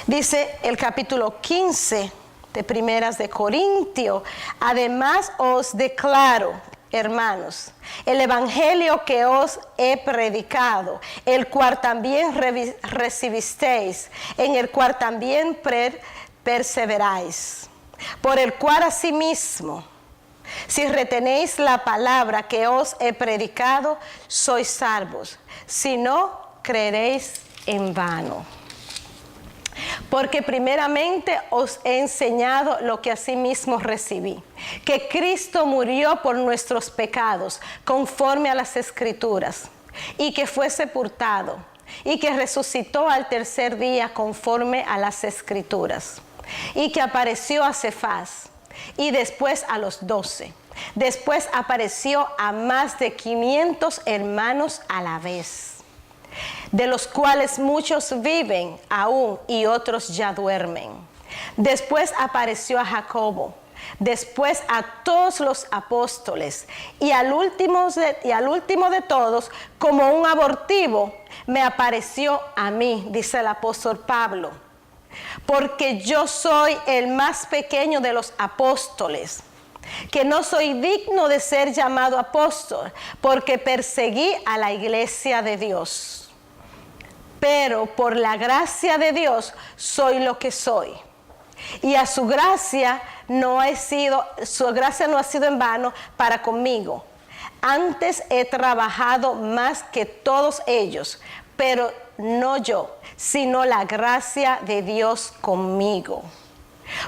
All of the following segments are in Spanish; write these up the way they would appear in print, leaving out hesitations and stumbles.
Dice el capítulo 15 de Primeras de Corintios: además os declaro, hermanos, el evangelio que os he predicado, el cual también recibisteis, en el cual también perseveráis, por el cual asimismo, si retenéis la palabra que os he predicado, sois salvos, si no, creeréis en vano. Porque primeramente os he enseñado lo que asimismo recibí, que Cristo murió por nuestros pecados, conforme a las Escrituras, y que fue sepultado, y que resucitó al tercer día, conforme a las Escrituras, y que apareció a Cefas, y después a los 12. Después apareció a más de 500 hermanos a la vez, de los cuales muchos viven aún y otros ya duermen. Después apareció a Jacobo, después a todos los apóstoles, y al último de todos, como un abortivo, me apareció a mí, dice el apóstol Pablo, porque yo soy el más pequeño de los apóstoles, que no soy digno de ser llamado apóstol, porque perseguí a la iglesia de Dios. Pero por la gracia de Dios soy lo que soy. Y a su gracia no ha sido en vano para conmigo. Antes he trabajado más que todos ellos, pero no yo, sino la gracia de Dios conmigo.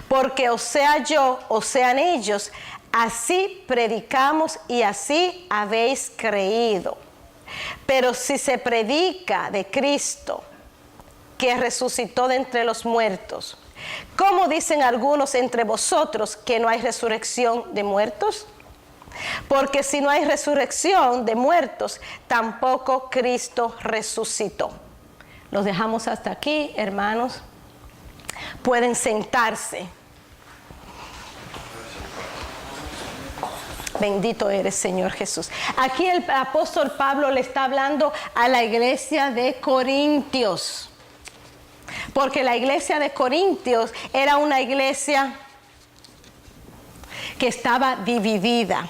Porque o sea yo, o sean ellos, así predicamos y así habéis creído. Pero si se predica de Cristo, que resucitó de entre los muertos, ¿cómo dicen algunos entre vosotros que no hay resurrección de muertos? Porque si no hay resurrección de muertos, tampoco Cristo resucitó. Los dejamos hasta aquí, hermanos. Pueden sentarse. Bendito eres, Señor Jesús. Aquí el apóstol Pablo le está hablando a la iglesia de Corintios, porque la iglesia de Corintios era una iglesia que estaba dividida.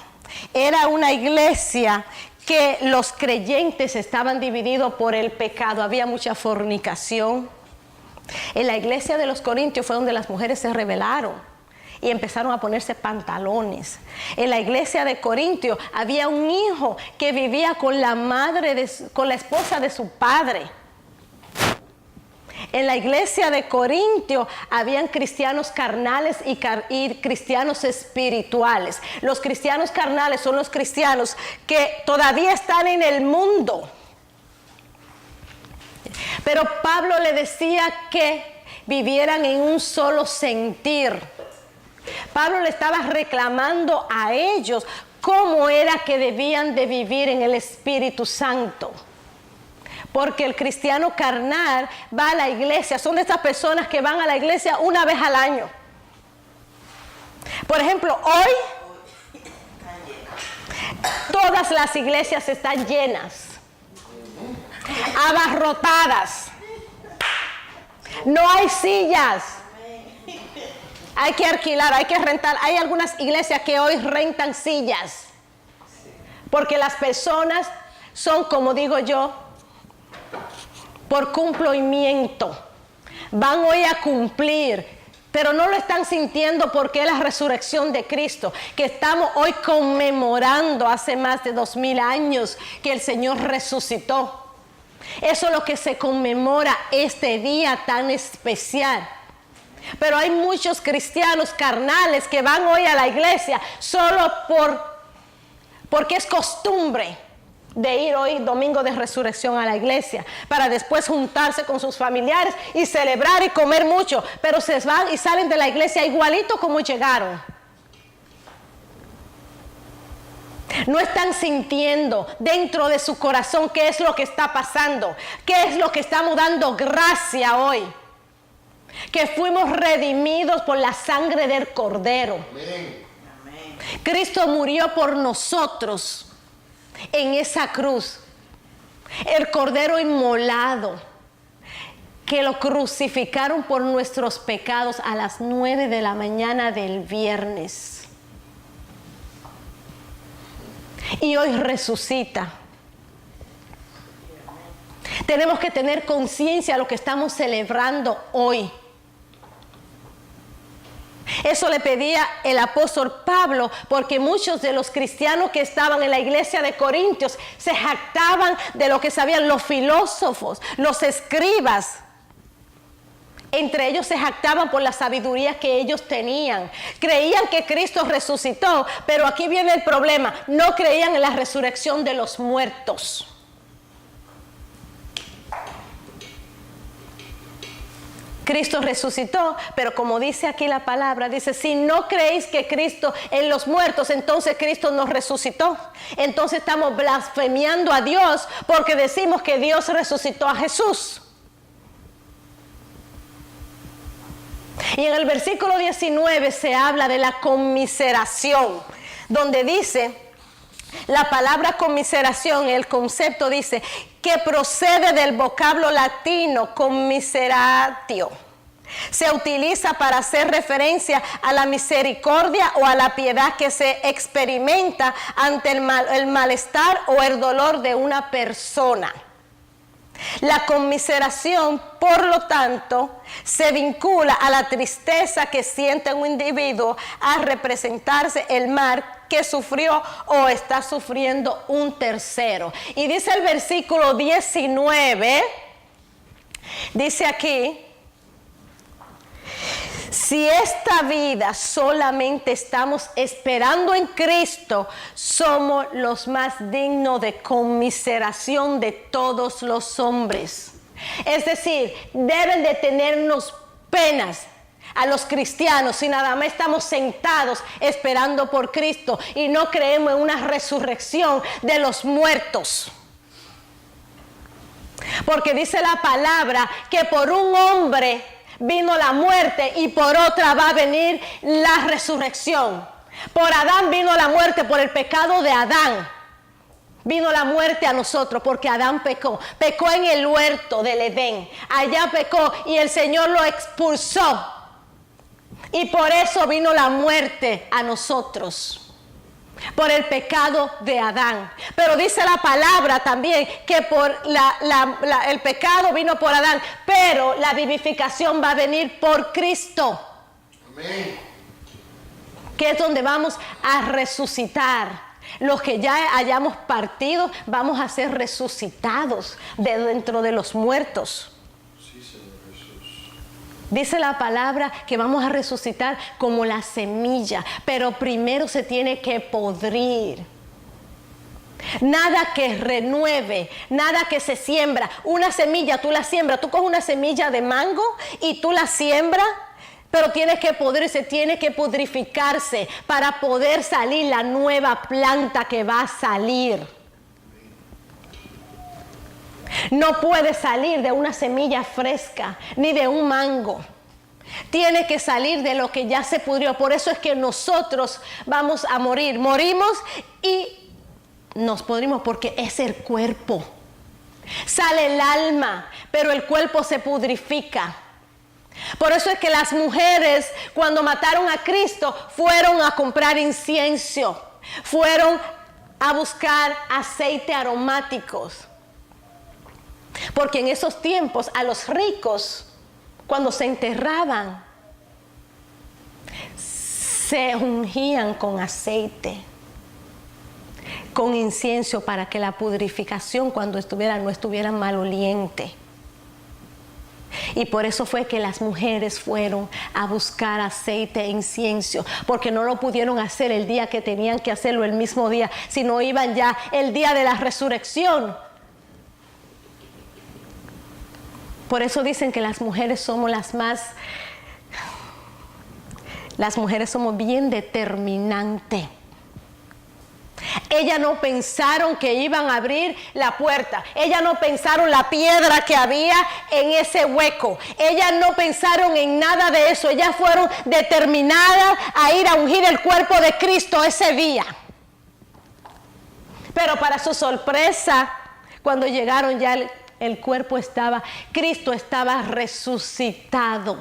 Era una iglesia que los creyentes estaban divididos por el pecado. Había mucha fornicación. En la iglesia de los Corintios fue donde las mujeres se rebelaron y empezaron a ponerse pantalones. En la iglesia de Corintios había un hijo que vivía con con la esposa de su padre. En la iglesia de Corintios habían cristianos carnales y cristianos espirituales. Los cristianos carnales son los cristianos que todavía están en el mundo. Pero Pablo le decía que vivieran en un solo sentir. Pablo le estaba reclamando a ellos cómo era que debían de vivir en el Espíritu Santo. Porque el cristiano carnal va a la iglesia, son de estas personas que van a la iglesia una vez al año. Por ejemplo, hoy todas las iglesias están llenas, abarrotadas, no hay sillas, hay que alquilar, hay que rentar. Hay algunas iglesias que hoy rentan sillas, porque las personas son, como digo yo, por cumplimiento. Van hoy a cumplir, pero no lo están sintiendo porque es la resurrección de Cristo, que estamos hoy conmemorando hace más de 2000 años que el Señor resucitó. Eso es lo que se conmemora este día tan especial. Pero hay muchos cristianos carnales que van hoy a la iglesia solo porque es costumbre de ir hoy domingo de resurrección a la iglesia, para después juntarse con sus familiares y celebrar y comer mucho, pero se van y salen de la iglesia igualito como llegaron. No están sintiendo dentro de su corazón qué es lo que está pasando, qué es lo que estamos dando gracia hoy, que fuimos redimidos por la sangre del Cordero. Amén. Cristo murió por nosotros en esa cruz, el Cordero inmolado, que lo crucificaron por nuestros pecados a las 9 de la mañana del viernes. Y hoy resucita. Tenemos que tener conciencia de lo que estamos celebrando hoy. Eso le pedía el apóstol Pablo, porque muchos de los cristianos que estaban en la iglesia de Corintios se jactaban de lo que sabían, los filósofos, los escribas. Entre ellos se jactaban por la sabiduría que ellos tenían. Creían que Cristo resucitó, pero aquí viene el problema. No creían en la resurrección de los muertos. Cristo resucitó, pero como dice aquí la palabra, dice, si no creéis que Cristo en los muertos, entonces Cristo no resucitó. Entonces estamos blasfemiando a Dios porque decimos que Dios resucitó a Jesús. Y en el versículo 19 se habla de la conmiseración, donde dice, la palabra conmiseración, el concepto dice que procede del vocablo latino commiseratio. Se utiliza para hacer referencia a la misericordia o a la piedad que se experimenta ante el malestar o el dolor de una persona. La conmiseración, por lo tanto, se vincula a la tristeza que siente un individuo al representarse el mal que sufrió o está sufriendo un tercero. Y dice el versículo 19, dice aquí, si esta vida solamente estamos esperando en Cristo, somos los más dignos de conmiseración de todos los hombres. Es decir, deben de tenernos penas a los cristianos si nada más estamos sentados esperando por Cristo y no creemos en una resurrección de los muertos. Porque dice la palabra que por un hombre vino la muerte y por otra va a venir la resurrección. Por Adán vino la muerte, por el pecado de Adán vino la muerte a nosotros, porque Adán pecó en el huerto del Edén, allá pecó y el Señor lo expulsó y por eso vino la muerte a nosotros, por el pecado de Adán. Pero dice la palabra también que por el pecado vino por Adán, pero la vivificación va a venir por Cristo. Amén. Que es donde vamos a resucitar. Los que ya hayamos partido, vamos a ser resucitados de dentro de los muertos. Sí, Señor Jesús. Dice la palabra que vamos a resucitar como la semilla, pero primero se tiene que podrir. Nada que renueve, nada que se siembra. Una semilla tú la siembras, tú coges una semilla de mango y tú la siembras, pero tiene que podrirse, tiene que pudrificarse para poder salir la nueva planta que va a salir. No puede salir de una semilla fresca ni de un mango. Tiene que salir de lo que ya se pudrió. Por eso es que nosotros vamos a morir. Morimos y nos podrimos porque es el cuerpo. Sale el alma, pero el cuerpo se pudrifica. Por eso es que las mujeres, cuando mataron a Cristo, fueron a comprar incienso, fueron a buscar aceite aromáticos. Porque en esos tiempos a los ricos, cuando se enterraban, se ungían con aceite, con incienso, para que la pudrificación cuando no estuviera maloliente. Y por eso fue que las mujeres fueron a buscar aceite e incienso, porque no lo pudieron hacer el día que tenían que hacerlo, el mismo día, sino iban ya el día de la resurrección. Por eso dicen que las mujeres somos las mujeres somos bien determinantes. Ellas no pensaron que iban a abrir la puerta. Ellas no pensaron la piedra que había en ese hueco. Ellas no pensaron en nada de eso. Ellas fueron determinadas a ir a ungir el cuerpo de Cristo ese día. Pero para su sorpresa, cuando llegaron ya el cuerpo estaba, Cristo estaba resucitado.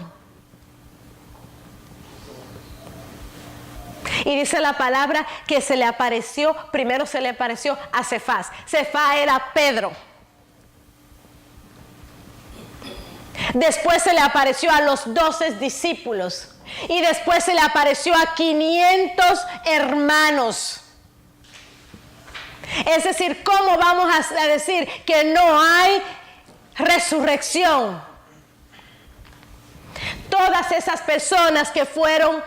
Y dice la palabra que se le apareció, primero se le apareció a Cefás. Cefás era Pedro. Después se le apareció a los 12 discípulos. Y después se le apareció a 500 hermanos. Es decir, ¿cómo vamos a decir que no hay resurrección? Todas esas personas que fueron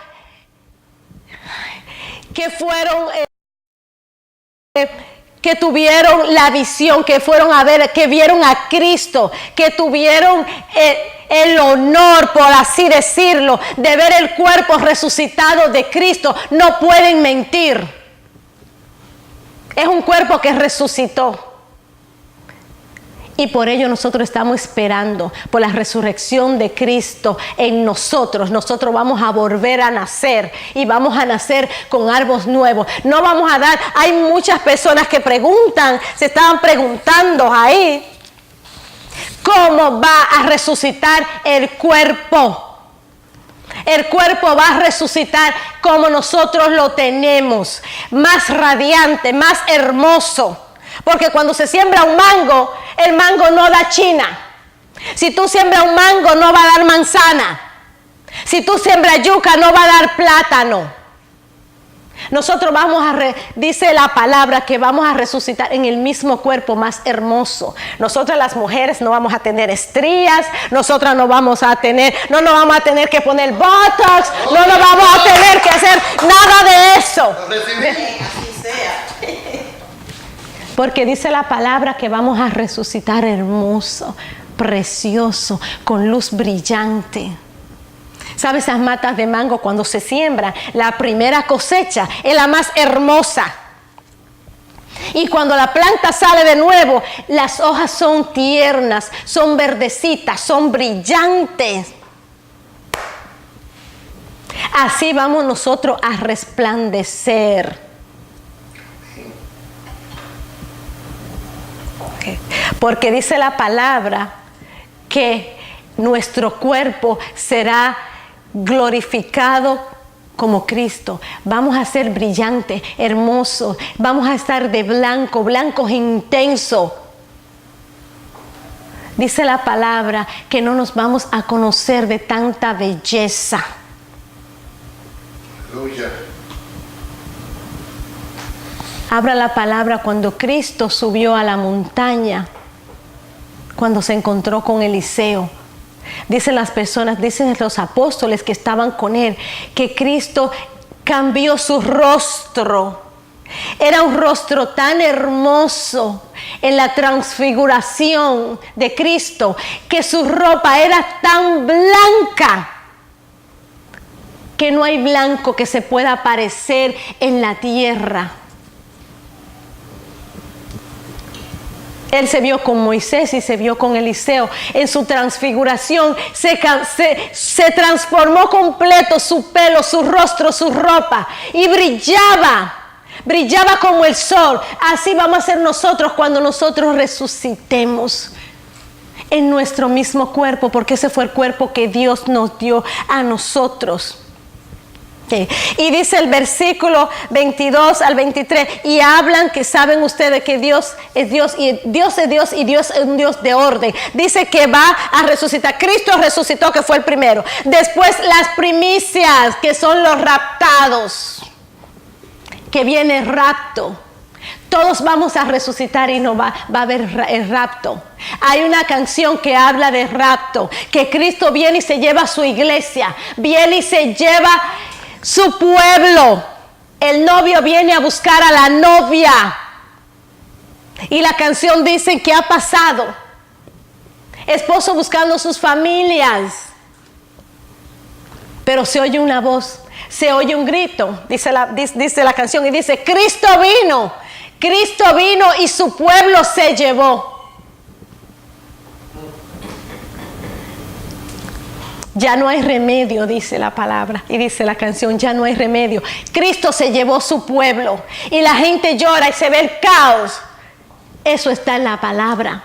que tuvieron la visión, que fueron a ver, que vieron a Cristo, que tuvieron el honor, por así decirlo, de ver el cuerpo resucitado de Cristo, no pueden mentir. Es un cuerpo que resucitó. Y por ello nosotros estamos esperando por la resurrección de Cristo en nosotros. Nosotros vamos a volver a nacer y vamos a nacer con árboles nuevos. No vamos a dar, hay muchas personas que preguntan, se estaban preguntando ahí, ¿cómo va a resucitar el cuerpo? El cuerpo va a resucitar como nosotros lo tenemos, más radiante, más hermoso. Porque cuando se siembra un mango, el mango no da china. Si tú siembras un mango, no va a dar manzana. Si tú siembras yuca, no va a dar plátano. Nosotros dice la palabra que vamos a resucitar en el mismo cuerpo más hermoso. Nosotras las mujeres no vamos a tener estrías, nosotras no nos vamos a tener que poner botox, no nos vamos a tener que hacer nada de eso. Así sea. Porque dice la palabra que vamos a resucitar hermoso, precioso, con luz brillante. ¿Sabes? Esas matas de mango cuando se siembran, la primera cosecha es la más hermosa. Y cuando la planta sale de nuevo, las hojas son tiernas, son verdecitas, son brillantes. Así vamos nosotros a resplandecer. Porque dice la palabra que nuestro cuerpo será glorificado como Cristo. Vamos a ser brillantes, hermosos, vamos a estar de blanco, blancos intensos. Dice la palabra que no nos vamos a conocer de tanta belleza. Aleluya. Abra la palabra cuando Cristo subió a la montaña, cuando se encontró con Eliseo. Dicen las personas, dicen los apóstoles que estaban con él, que Cristo cambió su rostro. Era un rostro tan hermoso en la transfiguración de Cristo, que su ropa era tan blanca, que no hay blanco que se pueda parecer en la tierra. Él se vio con Moisés y se vio con Eliseo. En su transfiguración se transformó completo su pelo, su rostro, su ropa. Y brillaba como el sol. Así vamos a ser nosotros cuando nosotros resucitemos en nuestro mismo cuerpo, porque ese fue el cuerpo que Dios nos dio a nosotros. Y dice el versículo 22 al 23, y hablan que saben ustedes que Dios es Dios y Dios es Dios y Dios es un Dios de orden. Dice que va a resucitar. Cristo resucitó, que fue el primero. Después las primicias, que son los raptados, que viene el rapto. Todos vamos a resucitar y no va a haber el rapto. Hay una canción que habla de rapto, que Cristo viene y se lleva a su iglesia, viene y se lleva su pueblo. El novio viene a buscar a la novia. Y la canción dice que ha pasado. Esposo buscando sus familias. Pero se oye una voz, se oye un grito, dice la canción, y dice: Cristo vino y su pueblo se llevó. Ya no hay remedio, dice la palabra, y dice la canción, ya no hay remedio. Cristo se llevó su pueblo y la gente llora y se ve el caos. Eso está en la palabra.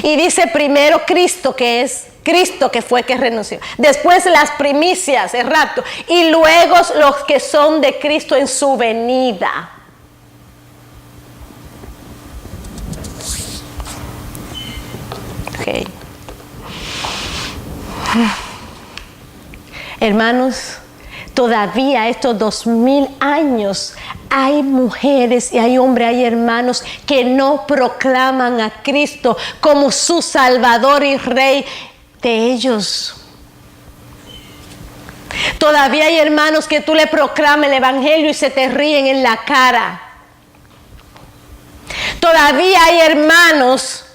Y dice primero Cristo, que es Cristo que fue que renunció. Después las primicias, el rapto. Y luego los que son de Cristo en su venida. Okay. Hermanos, todavía estos 2000 años hay mujeres y hay hombres, hay hermanos que no proclaman a Cristo como su Salvador y Rey de ellos. Todavía hay hermanos que tú le proclamas el Evangelio y se te ríen en la cara. Todavía hay hermanos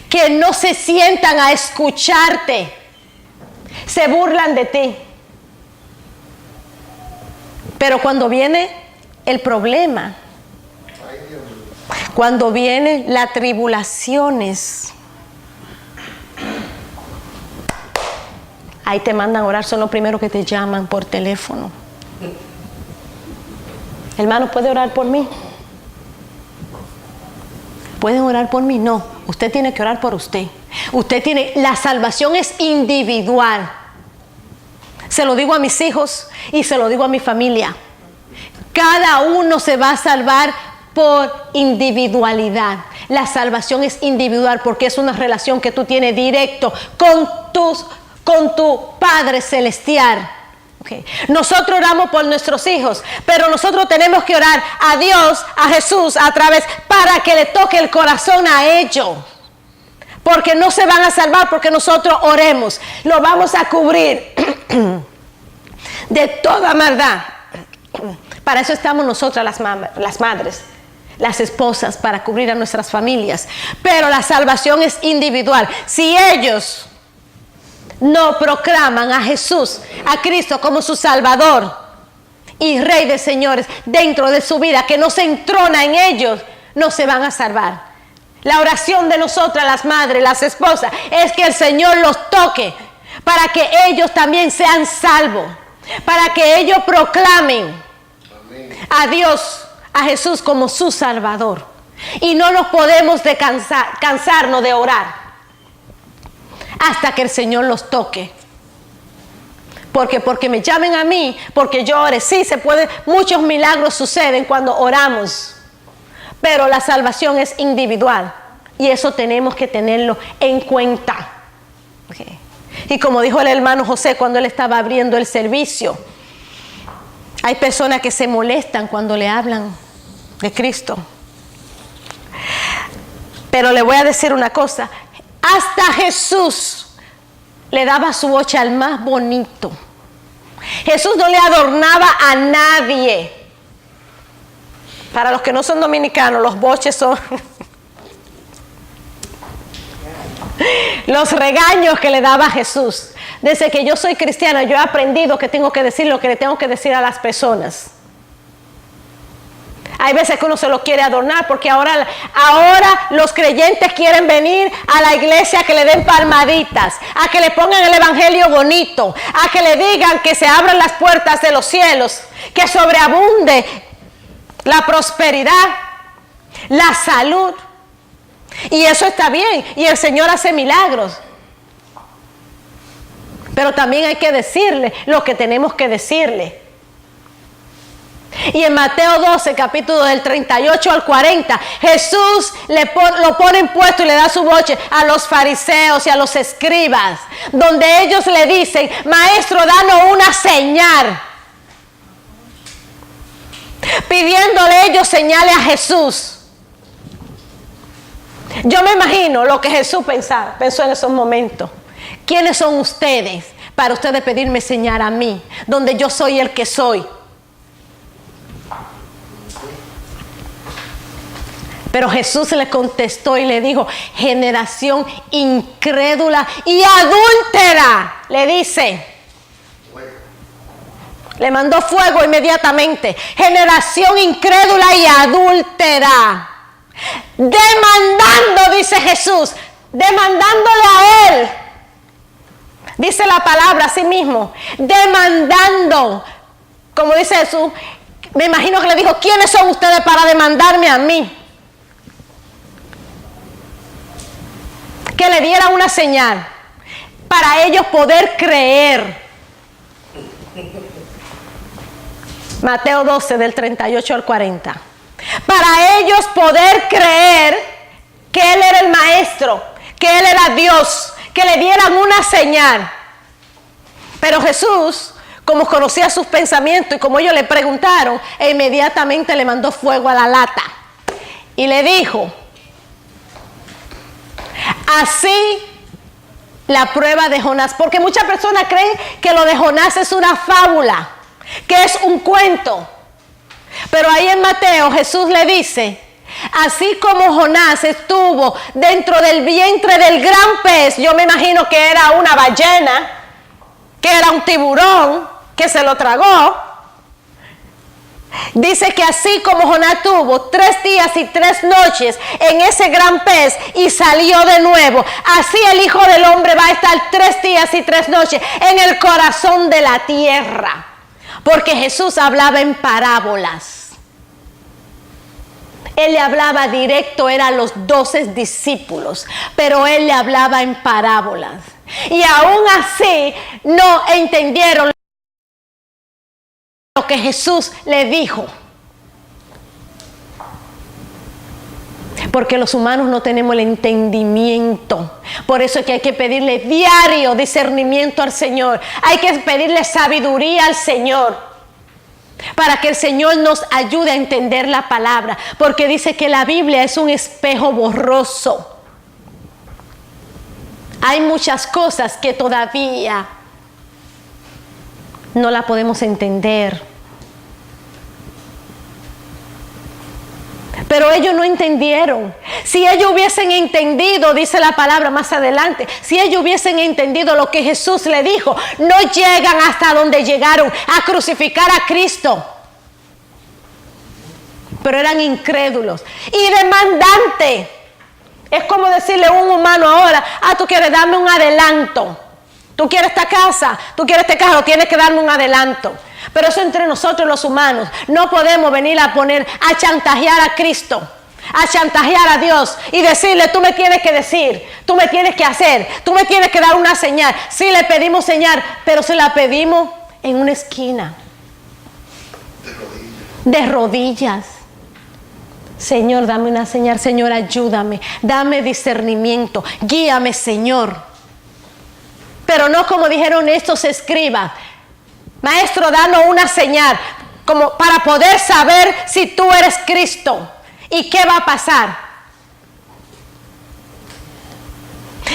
que no se sientan a escucharte, se burlan de ti. Pero cuando viene el problema, cuando vienen las tribulaciones, ahí te mandan a orar, son los primeros que te llaman por teléfono. Hermano, ¿puede orar por mí? ¿Pueden orar por mí? No, usted tiene que orar por usted. Usted tiene, la salvación es individual. Se lo digo a mis hijos y se lo digo a mi familia. Cada uno se va a salvar por individualidad. La salvación es individual porque es una relación que tú tienes directo con tu Padre Celestial. Okay. Nosotros oramos por nuestros hijos, pero nosotros tenemos que orar a Dios, a Jesús, a través, para que le toque el corazón a ellos. Porque no se van a salvar porque nosotros oremos. Lo vamos a cubrir de toda maldad. Para eso estamos nosotras las madres, las esposas, para cubrir a nuestras familias. Pero la salvación es individual. Si ellos no proclaman a Jesús, a Cristo como su Salvador y Rey de señores dentro de su vida, que no se entrona en ellos, no se van a salvar. La oración de nosotras, las madres, las esposas, es que el Señor los toque para que ellos también sean salvos, para que ellos proclamen a Dios, a Jesús como su Salvador. Y no nos podemos cansarnos de orar hasta que el Señor los toque. Porque me llamen a mí, porque yo ore. Sí, se puede, muchos milagros suceden cuando oramos, pero la salvación es individual y eso tenemos que tenerlo en cuenta. Okay. Y como dijo el hermano José cuando él estaba abriendo el servicio, hay personas que se molestan cuando le hablan de Cristo. Pero le voy a decir una cosa, hasta Jesús le daba su boche al más bonito. Jesús no le adornaba a nadie. Para los que no son dominicanos, los boches son los regaños que le daba Jesús. Desde que yo soy cristiana, yo he aprendido que tengo que decir lo que le tengo que decir a las personas. Hay veces que uno se lo quiere adornar porque ahora los creyentes quieren venir a la iglesia a que le den palmaditas, a que le pongan el evangelio bonito, a que le digan que se abran las puertas de los cielos, que sobreabunde la prosperidad, la salud. Y eso está bien, y el Señor hace milagros. Pero también hay que decirle lo que tenemos que decirle. Y en Mateo 12, capítulo del 38 al 40, Jesús lo pone en puesto y le da su boche a los fariseos y a los escribas, donde ellos le dicen: maestro, danos una señal, pidiéndole ellos señales a Jesús. Yo me imagino lo que Jesús pensó en esos momentos. ¿Quiénes son ustedes para ustedes pedirme señal a mí, donde yo soy el que soy? Pero Jesús le contestó y le dijo: generación incrédula y adúltera, le dice. Le mandó fuego inmediatamente. Generación incrédula y adúltera. Demandando, dice Jesús, demandándole a Él. Dice la palabra así mismo, demandando. Como dice Jesús, me imagino que le dijo: ¿quiénes son ustedes para demandarme a mí? que le diera una señal para ellos poder creer. Mateo 12 del 38 al 40. Para ellos poder creer que Él era el maestro, que Él era Dios, que le dieran una señal. Pero Jesús, como conocía sus pensamientos y como ellos le preguntaron, inmediatamente le mandó fuego a la lata y le dijo: así la prueba de Jonás, porque muchas personas creen que lo de Jonás es una fábula, que es un cuento. Pero ahí en Mateo Jesús le dice: así como Jonás estuvo dentro del vientre del gran pez, yo me imagino que era una ballena, que era un tiburón que se lo tragó. Dice que así como Jonás tuvo 3 días y 3 noches en ese gran pez y salió de nuevo, así el Hijo del Hombre va a estar 3 días y 3 noches en el corazón de la tierra. Porque Jesús hablaba en parábolas. Él le hablaba directo, eran los 12 discípulos, pero Él le hablaba en parábolas. Y aún así no entendieron lo que Jesús le dijo. Porque los humanos no tenemos el entendimiento. Por eso es que hay que pedirle diario discernimiento al Señor. Hay que pedirle sabiduría al Señor, para que el Señor nos ayude a entender la palabra. Porque dice que la Biblia es un espejo borroso. Hay muchas cosas que todavía no la podemos entender. Pero ellos no entendieron. Si ellos hubiesen entendido, dice la palabra más adelante, si ellos hubiesen entendido lo que Jesús le dijo, no llegan hasta donde llegaron, a crucificar a Cristo. Pero eran incrédulos y demandantes. Es como decirle a un humano ahora: tú quieres darme un adelanto. Tú quieres esta casa, tú quieres este carro, tienes que darme un adelanto. Pero eso entre nosotros los humanos. No podemos venir a chantajear a Cristo, a chantajear a Dios y decirle: tú me tienes que decir, tú me tienes que hacer, tú me tienes que dar una señal. Sí le pedimos señal, pero se la pedimos en una esquina, de rodillas. Señor, dame una señal. Señor, ayúdame, dame discernimiento, guíame, Señor. Pero no como dijeron estos escribas: maestro, danos una señal, como para poder saber si tú eres Cristo y qué va a pasar.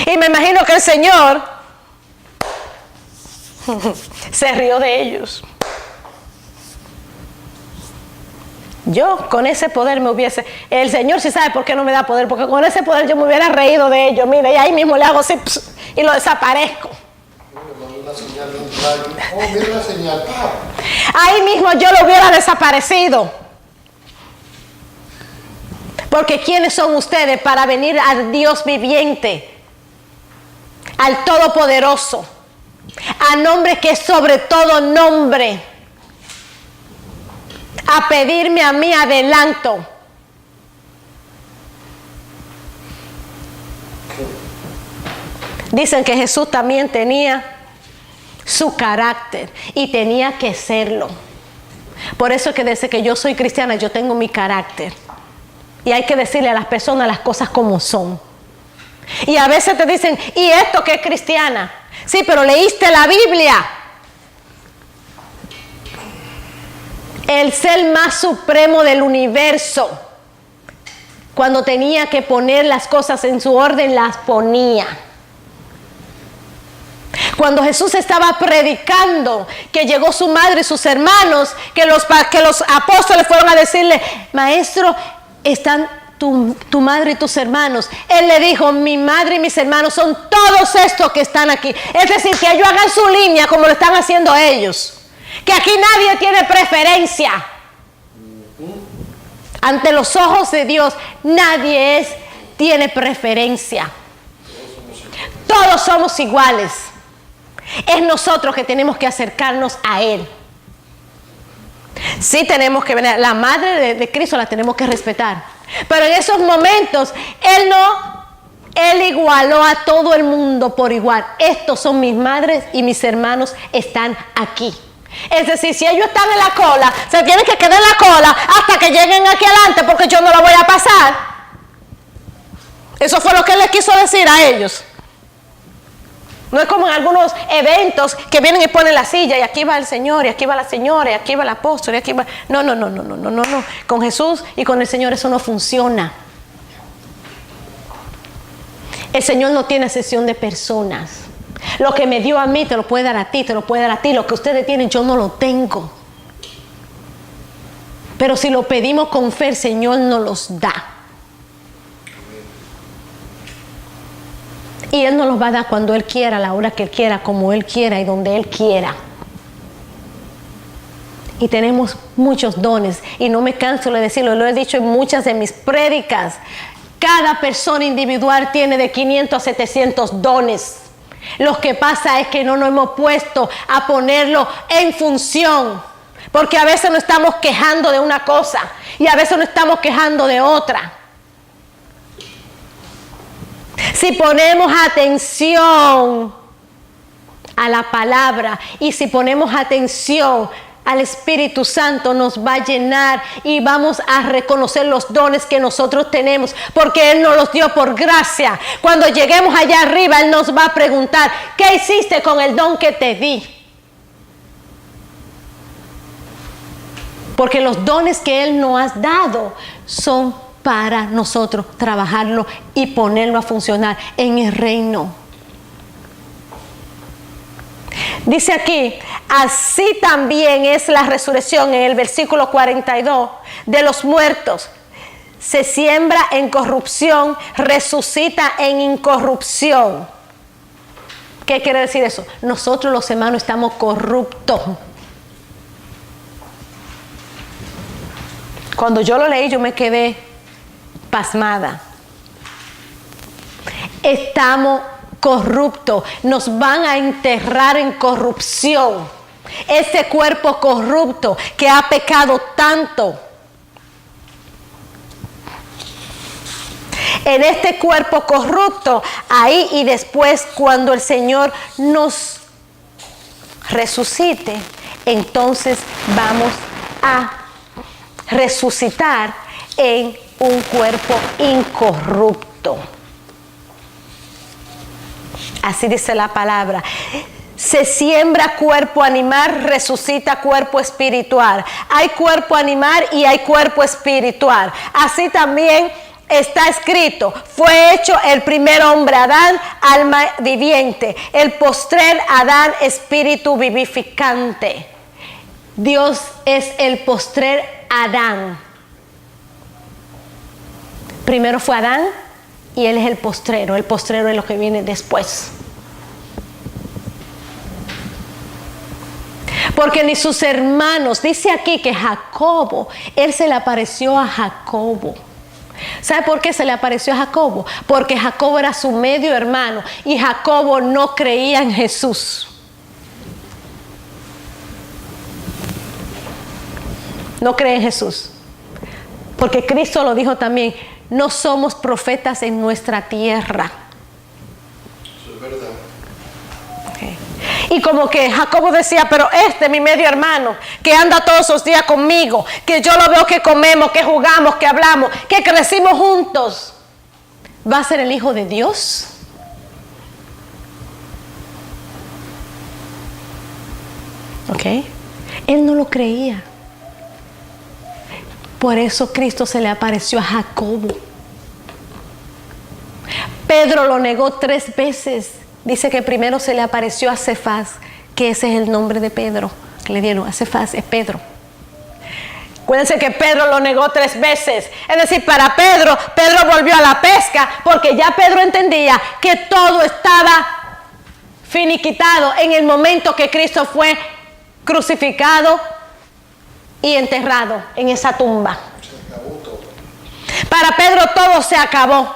Y me imagino que el Señor se rió de ellos. Yo con ese poder el Señor sí sabe por qué no me da poder, porque con ese poder yo me hubiera reído de ellos. Mira, y ahí mismo le hago así y lo desaparezco. Ahí mismo yo lo hubiera desaparecido. Porque ¿quiénes son ustedes para venir al Dios viviente, al Todopoderoso, a nombre que es sobre todo nombre, a pedirme a mí adelanto? Dicen que Jesús también tenía su carácter y tenía que serlo. Por eso es que desde que yo soy cristiana yo tengo mi carácter y hay que decirle a las personas las cosas como son. Y a veces te dicen: ¿y esto que es cristiana? Sí, pero leíste la Biblia. El ser más supremo del universo, cuando tenía que poner las cosas en su orden, las ponía. Cuando Jesús estaba predicando, que llegó su madre y sus hermanos, que los apóstoles fueron a decirle: maestro, están tu madre y tus hermanos. Él le dijo: mi madre y mis hermanos son todos estos que están aquí. Es decir, que ellos hagan su línea como lo están haciendo ellos. Que aquí nadie tiene preferencia. Ante los ojos de Dios, nadie tiene preferencia. Todos somos iguales. Es nosotros que tenemos que acercarnos a Él. Sí tenemos que venir, la madre de Cristo la tenemos que respetar. Pero en esos momentos, Él no Él igualó a todo el mundo por igual. Estos son mis madres y mis hermanos están aquí. Es decir, si ellos están en la cola, se tienen que quedar en la cola hasta que lleguen aquí adelante, porque yo no lo voy a pasar. Eso fue lo que él les quiso decir a ellos. No es como en algunos eventos que vienen y ponen la silla y aquí va el Señor, y aquí va la señora, y aquí va el apóstol, y aquí va... No. Con Jesús y con el Señor eso no funciona. El Señor no tiene excepción de personas. Lo que me dio a mí te lo puede dar a ti, te lo puede dar a ti. Lo que ustedes tienen yo no lo tengo. Pero si lo pedimos con fe, el Señor nos los da. Y Él nos los va a dar cuando Él quiera, a la hora que Él quiera, como Él quiera y donde Él quiera. Y tenemos muchos dones. Y no me canso de decirlo, lo he dicho en muchas de mis prédicas. Cada persona individual tiene de 500 a 700 dones. Lo que pasa es que no nos hemos puesto a ponerlo en función. Porque a veces nos estamos quejando de una cosa y a veces nos estamos quejando de otra. Si ponemos atención a la palabra y si ponemos atención al Espíritu Santo, nos va a llenar y vamos a reconocer los dones que nosotros tenemos, porque Él nos los dio por gracia. Cuando lleguemos allá arriba, Él nos va a preguntar: ¿qué hiciste con el don que te di? Porque los dones que Él nos ha dado son para nosotros trabajarlo y ponerlo a funcionar en el reino. Dice aquí, así también es la resurrección en el versículo 42 de los muertos. Se siembra en corrupción, resucita en incorrupción. ¿Qué quiere decir eso? Nosotros los hermanos estamos corruptos. Cuando yo lo leí, yo me quedé pasmada. Estamos corruptos, nos van a enterrar en corrupción. Ese cuerpo corrupto que ha pecado tanto. En este cuerpo corrupto, ahí y después cuando el Señor nos resucite, entonces vamos a resucitar en un cuerpo incorrupto. Así dice la palabra. Se siembra cuerpo animal, resucita cuerpo espiritual. Hay cuerpo animal y hay cuerpo espiritual. Así también está escrito: fue hecho el primer hombre Adán, alma viviente; el postrer Adán, espíritu vivificante. Dios es el postrer Adán. Primero fue Adán y Él es el postrero. El postrero es lo que viene después. Porque ni sus hermanos, dice aquí que Jacobo, Él se le apareció a Jacobo. ¿Sabe por qué se le apareció a Jacobo? Porque Jacobo era su medio hermano y Jacobo no creía en Jesús. No cree en Jesús. Porque Cristo lo dijo también: no somos profetas en nuestra tierra. Eso es verdad. Okay. Y como que Jacobo decía: pero este es mi medio hermano, que anda todos los días conmigo, que yo lo veo que comemos, que jugamos, que hablamos, que crecimos juntos, ¿va a ser el hijo de Dios? Ok. Él no lo creía. Por eso Cristo se le apareció a Jacobo. Pedro lo negó 3 veces. Dice que primero se le apareció a Cefas, que ese es el nombre de Pedro, que le dieron a Cefas, es Pedro. Acuérdense que Pedro lo negó 3 veces. Es decir, para Pedro volvió a la pesca, porque ya Pedro entendía que todo estaba finiquitado en el momento que Cristo fue crucificado y enterrado en esa tumba. Se acabó todo. Para Pedro todo se acabó.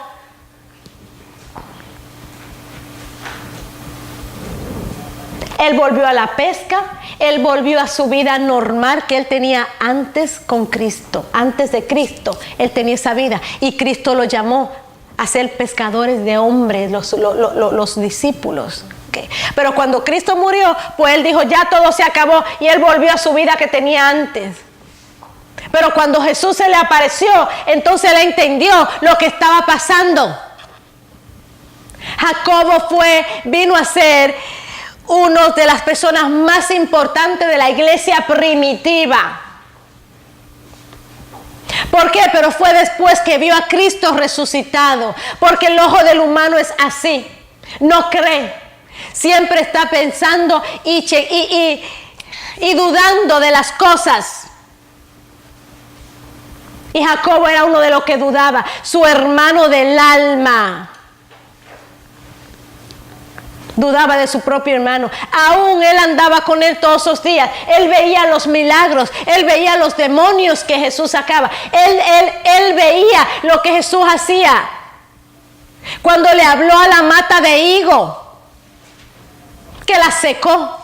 Él volvió a la pesca, él volvió a su vida normal que él tenía antes con Cristo. Antes de Cristo, él tenía esa vida y Cristo lo llamó a ser pescadores de hombres, los discípulos. Okay. Pero cuando Cristo murió, pues Él dijo, ya todo se acabó, y Él volvió a su vida que tenía antes. Pero cuando Jesús se le apareció, entonces Él entendió lo que estaba pasando. Jacobo vino a ser una de las personas más importantes de la iglesia primitiva. ¿Por qué? Pero fue después que vio a Cristo resucitado. Porque el ojo del humano es así. No cree. Siempre está pensando y dudando de las cosas. Y Jacobo era uno de los que dudaba. Su hermano del alma. Dudaba de su propio hermano. Aún él andaba con él todos los días. Él veía los milagros. Él veía los demonios que Jesús sacaba. Él veía lo que Jesús hacía. Cuando le habló a la mata de higo, que la secó.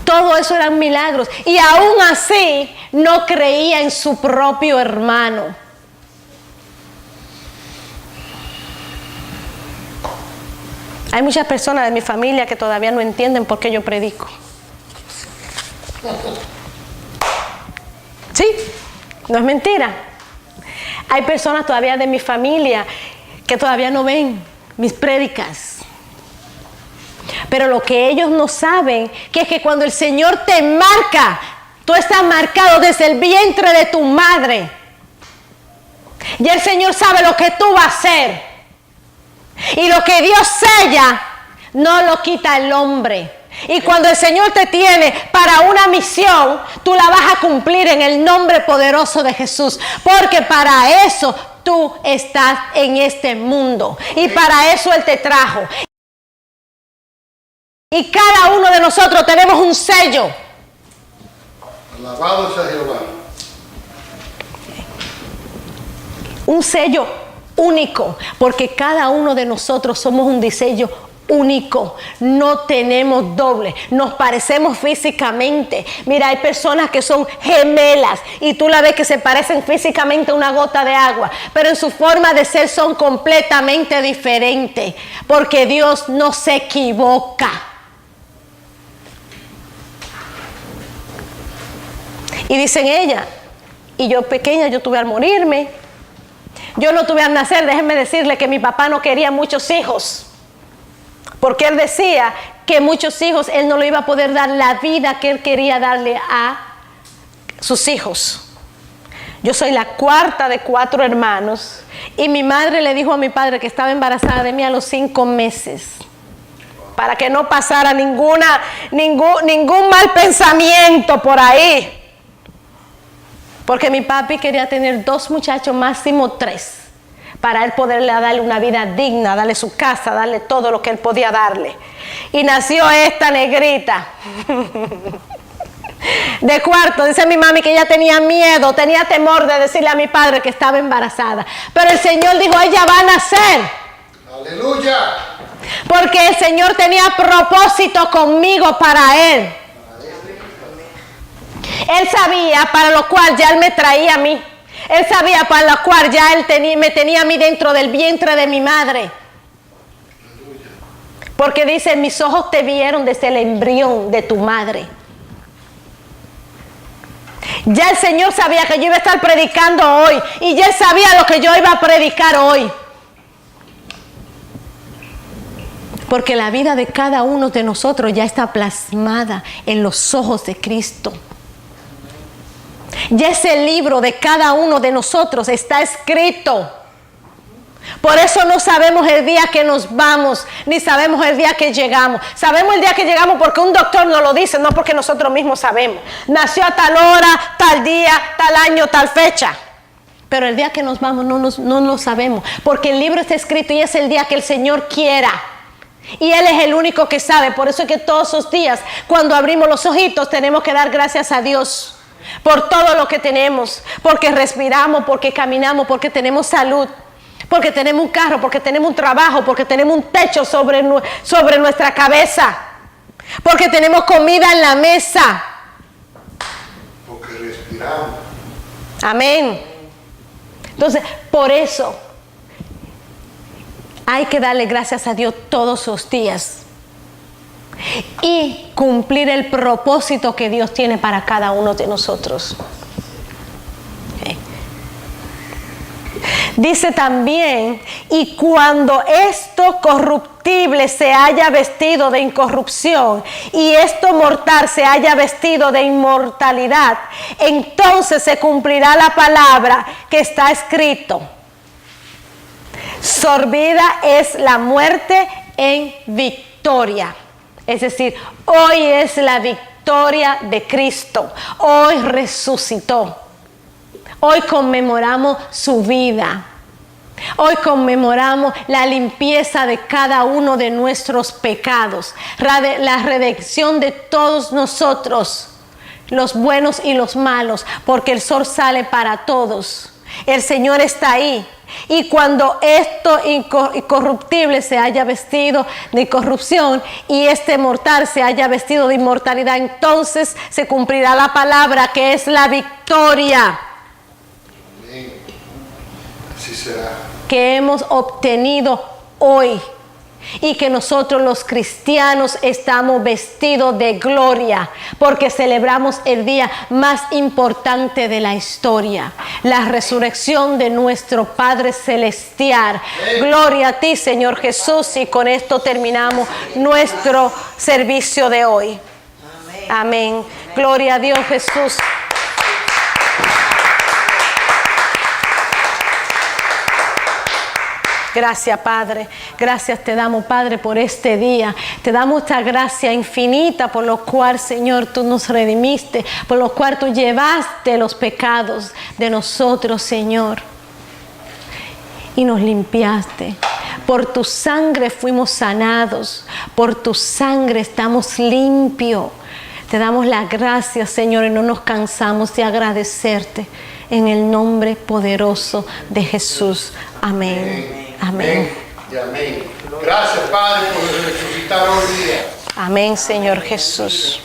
Todo eso eran milagros. Y aún así no creía en su propio hermano. Hay muchas personas de mi familia que todavía no entienden por qué yo predico. Sí, no es mentira. Hay personas todavía de mi familia que todavía no ven mis prédicas. Pero lo que ellos no saben, que es que cuando el Señor te marca, tú estás marcado desde el vientre de tu madre. Y el Señor sabe lo que tú vas a hacer. Y lo que Dios sella, no lo quita el hombre. Y cuando el Señor te tiene para una misión, tú la vas a cumplir en el nombre poderoso de Jesús. Porque para eso tú estás en este mundo. Y para eso Él te trajo. Y cada uno de nosotros tenemos un sello. Alabado sea Jehová. Un sello único, porque cada uno de nosotros somos un diseño único, no tenemos doble, nos parecemos físicamente. Mira, hay personas que son gemelas y tú la ves que se parecen físicamente a una gota de agua, pero en su forma de ser son completamente diferentes, porque Dios no se equivoca. Y dicen ella, y yo pequeña, yo tuve al morirme. Yo no tuve al nacer, déjenme decirle que mi papá no quería muchos hijos. Porque él decía que muchos hijos él no le iba a poder dar la vida que él quería darle a sus hijos. Yo soy la cuarta de 4 hermanos. Y mi madre le dijo a mi padre que estaba embarazada de mí a los 5 meses. Para que no pasara ningún mal pensamiento por ahí. Porque mi papi quería tener 2 muchachos, máximo 3, para él poderle darle una vida digna, darle su casa, darle todo lo que él podía darle. Y nació esta negrita de cuarto. Dice mi mami que ella tenía miedo, tenía temor de decirle a mi padre que estaba embarazada. Pero el Señor dijo, ella va a nacer. Aleluya. Porque el Señor tenía propósito conmigo para él. Él sabía para lo cual ya Él me traía a mí. Él sabía para lo cual ya Él me tenía a mí dentro del vientre de mi madre. Porque dice, mis ojos te vieron desde el embrión de tu madre. Ya el Señor sabía que yo iba a estar predicando hoy. Y ya Él sabía lo que yo iba a predicar hoy. Porque la vida de cada uno de nosotros ya está plasmada en los ojos de Cristo. Ya ese libro de cada uno de nosotros está escrito. Por eso no sabemos el día que nos vamos, ni sabemos el día que llegamos. Sabemos el día que llegamos porque un doctor nos lo dice, no porque nosotros mismos sabemos. Nació a tal hora, tal día, tal año, tal fecha. Pero el día que nos vamos no lo sabemos, porque el libro está escrito y es el día que el Señor quiera. Y Él es el único que sabe. Por eso es que todos los días, cuando abrimos los ojitos, tenemos que dar gracias a Dios por todo lo que tenemos, porque respiramos, porque caminamos, porque tenemos salud, porque tenemos un carro, porque tenemos un trabajo, porque tenemos un techo sobre nuestra cabeza, porque tenemos comida en la mesa. Porque respiramos. Amén. Entonces, por eso hay que darle gracias a Dios todos los días y cumplir el propósito que Dios tiene para cada uno de nosotros. Dice también, y cuando esto corruptible se haya vestido de incorrupción y esto mortal se haya vestido de inmortalidad, entonces se cumplirá la palabra que está escrito. Sorbida es la muerte en victoria. Es decir, hoy es la victoria de Cristo. Hoy resucitó. Hoy conmemoramos su vida. Hoy conmemoramos la limpieza de cada uno de nuestros pecados, la redención de todos nosotros, los buenos y los malos, porque el sol sale para todos. El Señor está ahí. Y cuando esto incorruptible se haya vestido de corrupción y este mortal se haya vestido de inmortalidad, entonces se cumplirá la palabra que es la victoria. Amén. Así será. Que hemos obtenido hoy y que nosotros los cristianos estamos vestidos de gloria porque celebramos el día más importante de la historia, la resurrección de nuestro Padre Celestial. Gloria a ti, Señor Jesús, y con esto terminamos nuestro servicio de hoy. Amén. Gloria a Dios, Jesús. Gracias, Padre. Gracias te damos, Padre, por este día. Te damos esta gracia infinita por lo cual, Señor, tú nos redimiste, por lo cual tú llevaste los pecados de nosotros, Señor, y nos limpiaste. Por tu sangre fuimos sanados. Por tu sangre estamos limpios. Te damos las gracias, Señor, y no nos cansamos de agradecerte. En el nombre poderoso de Jesús. Amén. Amén. Y amén. Gracias, Padre, por resucitar hoy día. Amén, Señor Jesús.